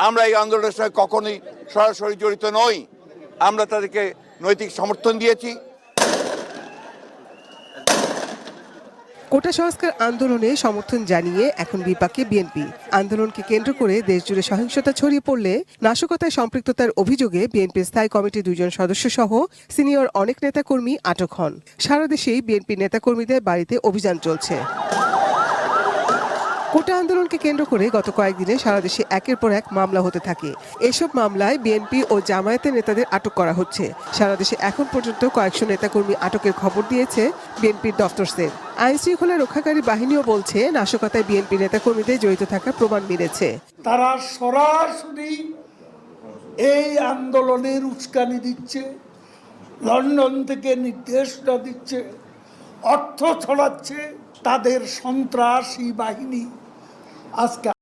আমরা এই আন্দোলনের সঙ্গে কখনোই সরাসরি জড়িত নই। আমরা তাদেরকে নৈতিক সমর্থন দিয়েছি। কোটা সংস্কার আন্দোলনে সমর্থন জানিয়ে এখন বিপাকে বিএনপি। আন্দোলনকে কেন্দ্র করে দেশজুড়ে সহিংসতা ছড়িয়ে পড়লে নাশকতায় সম্পৃক্ততার অভিযোগে বিএনপির স্থায়ী কমিটির 2 জন সদস্য সহ সিনিয়র অনেক নেতাকর্মী আটক হন। সারা দেশেই বিএনপি নেতাকর্মীদের বাড়িতে অভিযান চলছে। কোটা আন্দোলনকে কেন্দ্র করে গত কয়েকদিনে সারা দেশে একের পর এক মামলা হতে থাকে। এসব মামলায় বিএনপি ও জামায়াতের নেতাদের আটক করা হচ্ছে। সারা দেশে এখন পর্যন্ত কয়েকশো নেতাকর্মী আটকের খবর দিয়েছে বিএনপির দফতর সেল। আইন শৃঙ্খলা রক্ষাকারী বাহিনীও বলছে নাশকতায় বিএনপি নেতাকর্মীদের জড়িত থাকার প্রমাণ মিলেছে। তারা সরাসরি এই আন্দোলনের উস্কানি দিচ্ছে, লন্ডন থেকে নির্দেশনা দিচ্ছে, অর্থ ছড়াচ্ছে। তাদের সন্ত্রাসী বাহিনী আজকে